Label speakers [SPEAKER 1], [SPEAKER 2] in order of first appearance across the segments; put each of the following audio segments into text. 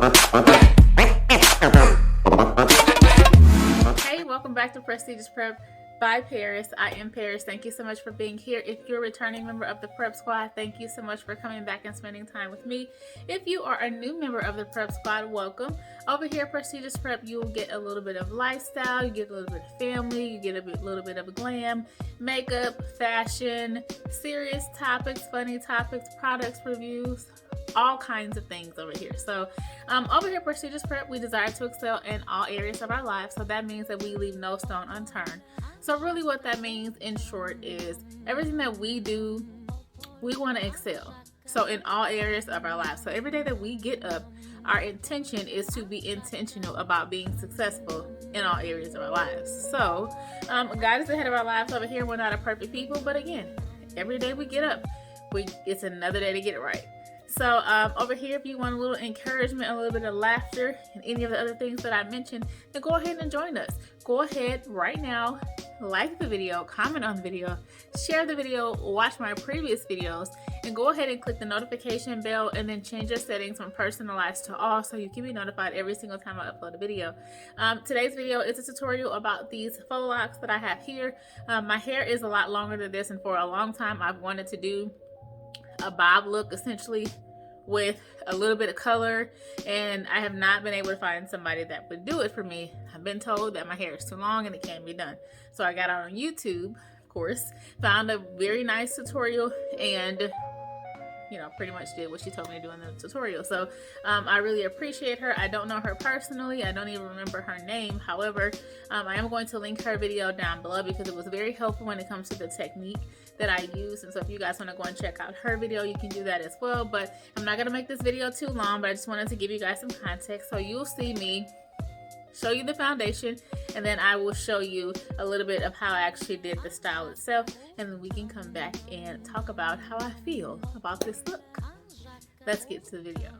[SPEAKER 1] Hey, welcome back to Prestigious Prep by Paris. I am Paris. Thank you so much for being here. If you're a returning member of the Prep Squad, thank you so much for coming back and spending time with me. If you are a new member of the Prep Squad, welcome. Over here at Prestigious Prep, you will get a little bit of lifestyle, you get a little bit of family, you get a little bit of glam, makeup, fashion, serious topics, funny topics, products reviews, all kinds of things over here. So over here at Prestigious Prep, we desire to excel in all areas of our lives. So that means that we leave no stone unturned. So really what that means in short is everything that we do, we want to excel. So in all areas of our lives. So every day that we get up, our intention is to be intentional about being successful in all areas of our lives. So God is ahead of our lives over here. We're not a perfect people, but again, every day we get up, it's another day to get it right. So over here, if you want a little encouragement, a little bit of laughter, and any of the other things that I mentioned, then go ahead and join us. Go ahead right now, like the video, comment on the video, share the video, watch my previous videos, and go ahead and click the notification bell and then change your settings from personalized to all so you can be notified every single time I upload a video. Today's video is a tutorial about these faux locks that I have here. My hair is a lot longer than this, and for a long time I've wanted to do a Bob look essentially with a little bit of color, and I have not been able to find somebody that would do it for me. I've been told that my hair is too long and it can't be done. So I got on YouTube, of course, found a very nice tutorial, and pretty much did what she told me to do in the tutorial. So I really appreciate her. I don't know her personally. I don't even remember her name. However, I am going to link her video down below because it was very helpful when it comes to the technique that I use. And so if you guys want to go and check out her video, you can do that as well. But I'm not going to make this video too long, but I just wanted to give you guys some context. So you'll see me show you the foundation, and then I will show you a little bit of how I actually did the style itself, and then we can come back and talk about how I feel about this look. Let's get to the video.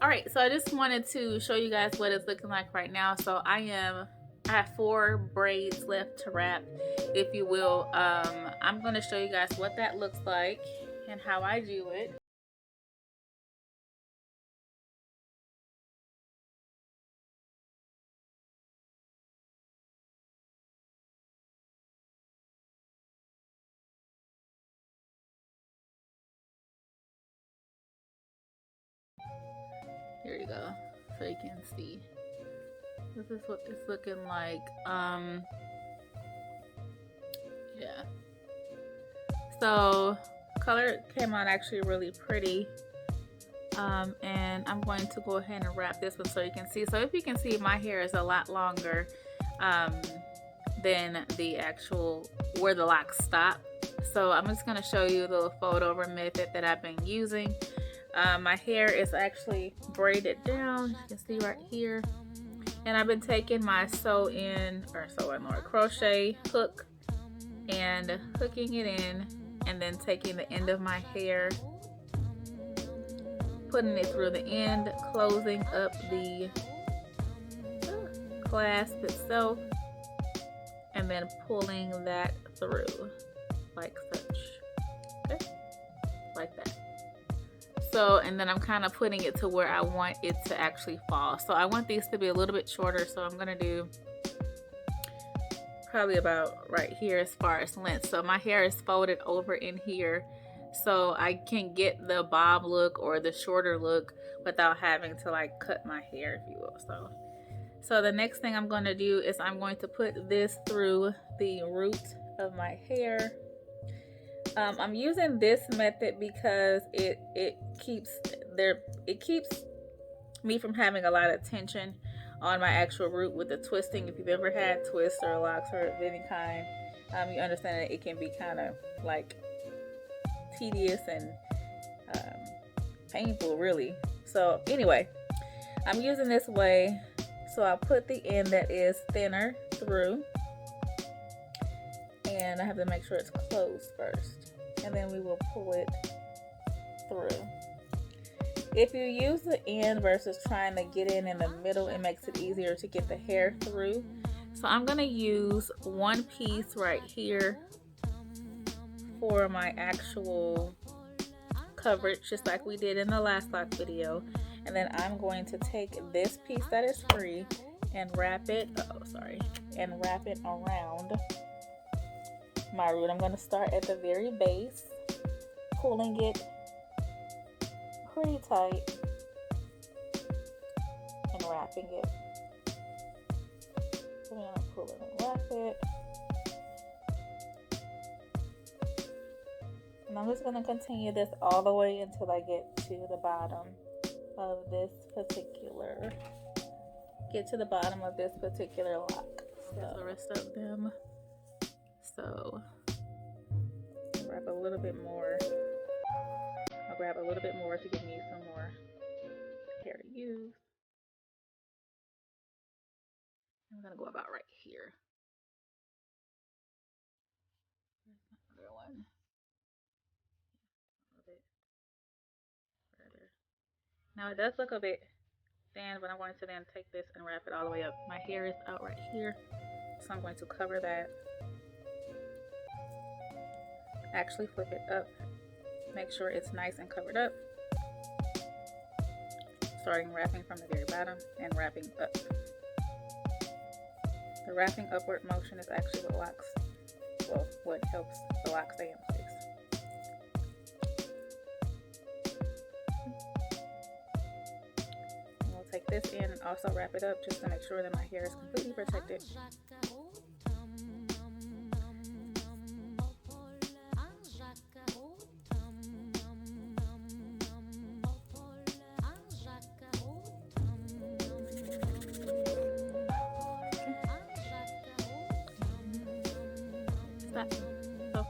[SPEAKER 1] Alright, so I just wanted to show you guys what it's looking like right now. So I have 4 braids left to wrap, if you will. I'm going to show you guys what that looks like and how I do it. Here you go, so you can see. This is what it's looking like. Yeah. So color came out actually really pretty. And I'm going to go ahead and wrap this one so you can see. So if you can see, my hair is a lot longer than the actual where the locks stop. So I'm just going to show you the fold over method that I've been using. My hair is actually braided down, you can see right here, and I've been taking my crochet hook and hooking it in, and then taking the end of my hair, putting it through the end, closing up the clasp itself, and then pulling that through like such. Okay, like that. So, and then I'm kind of putting it to where I want it to actually fall. So I want these to be a little bit shorter, so I'm gonna do probably about right here as far as length. So my hair is folded over in here, so I can get the bob look or the shorter look without having to like cut my hair, if you will. So the next thing I'm going to do is I'm going to put this through the root of my hair. I'm using this method because it keeps me from having a lot of tension on my actual route with the twisting. If you've ever had twists or locks or of any kind, you understand that it can be kind of like tedious and painful, really. So anyway, I'm using this way. So I'll put the end that is thinner through, and I have to make sure it's closed first, and then we will pull it through. If you use the end versus trying to get in the middle, it makes it easier to get the hair through. So I'm going to use one piece right here for my actual coverage, just like we did in the last lock video. And then I'm going to take this piece that is free and wrap it, and wrap it around my root. I'm going to start at the very base, pulling it pretty tight and wrapping it. So I'm going to pull it and wrap it. And I'm just going to continue this all the way until I get to the bottom of this particular, lock. So the rest of them. So wrap a little bit more. I'll grab a little bit more to give me some more hair to use. I'm gonna go about right here. Another one. A little bit further. Now it does look a bit thin, but I'm going to then take this and wrap it all the way up. My hair is out right here, so I'm going to cover that. Actually flip it up. Make sure it's nice and covered up. Starting wrapping from the very bottom and wrapping up. The wrapping upward motion is actually what helps the lock stay in place. And we'll take this in and also wrap it up just to make sure that my hair is completely protected. So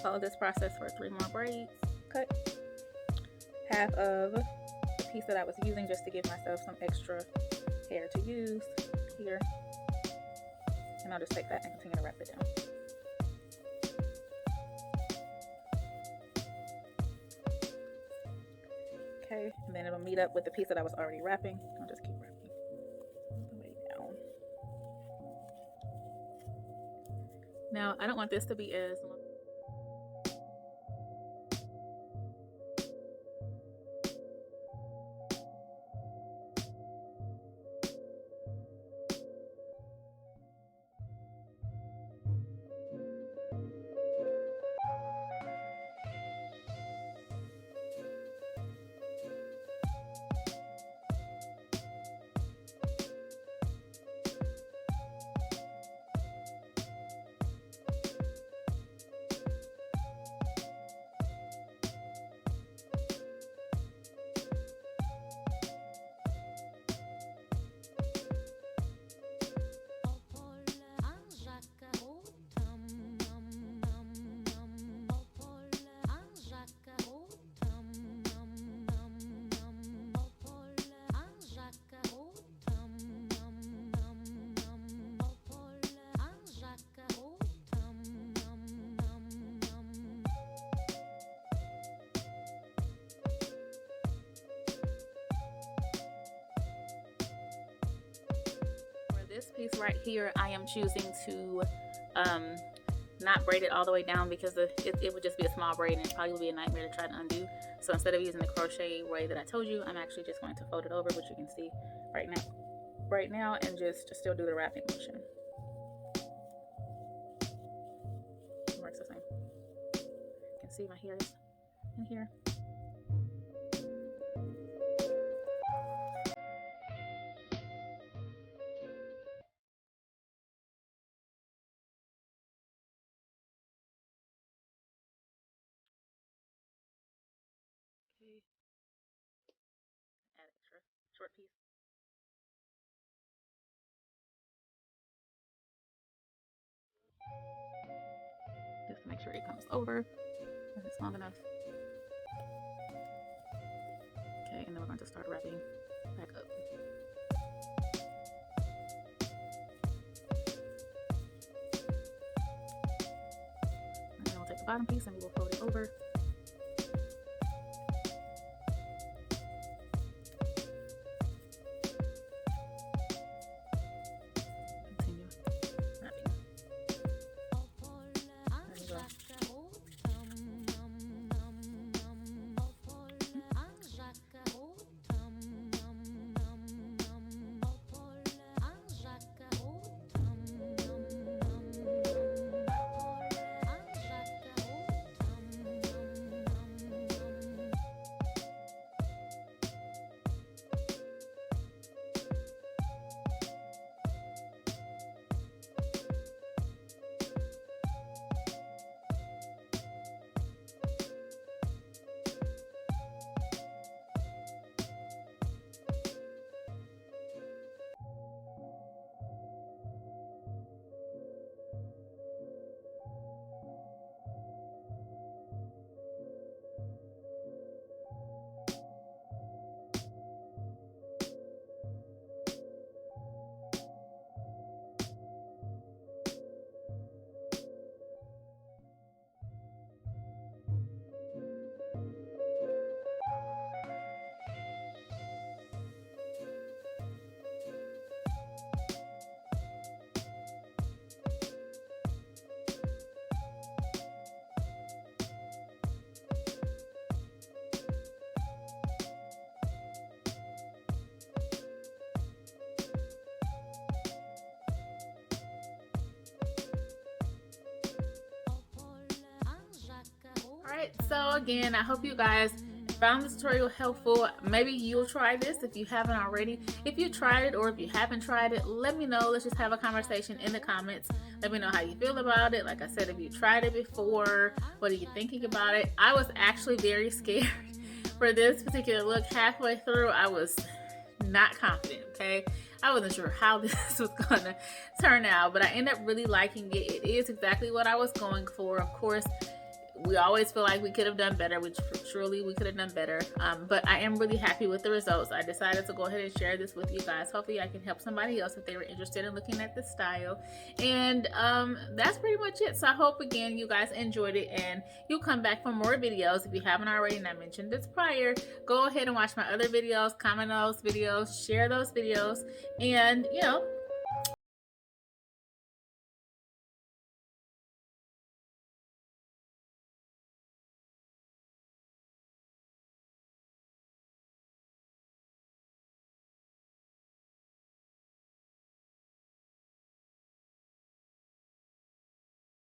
[SPEAKER 1] follow this process for 3 more braids. Cut half of the piece that I was using just to give myself some extra hair to use here, and I'll just take that and continue to wrap it down. Okay, and then it'll meet up with the piece that I was already wrapping. I'll just keep wrapping the way down. Now I don't want this to be as long. This piece right here, I am choosing to not braid it all the way down because it would just be a small braid and it probably would be a nightmare to try to undo. So instead of using the crochet way that I told you, I'm actually just going to fold it over, which you can see right now, and just to still do the wrapping motion. It works the same. You can see my hair is in here. Add extra short piece. over. It's long enough. Okay, and then we're going to start wrapping back up. And then we'll take the bottom piece and we will fold it over. Alright, so again, I hope you guys found this tutorial helpful. Maybe you'll try this if you haven't already. If you tried it or if you haven't tried it, let me know. Let's just have a conversation in the comments. Let me know how you feel about it. Like I said, if you tried it before, what are you thinking about it? I was actually very scared for this particular look. Halfway through, I was not confident, okay? I wasn't sure how this was gonna turn out, but I ended up really liking it. It is exactly what I was going for. Of course, we always feel like we could have done better, which surely we could have done better, but I am really happy with the results. I decided to go ahead and share this with you guys. Hopefully I can help somebody else if they were interested in looking at this style. And that's pretty much it. So I hope again you guys enjoyed it and you'll come back for more videos. If you haven't already, and I mentioned this prior, go ahead and watch my other videos, comment on those videos, share those videos, and you know,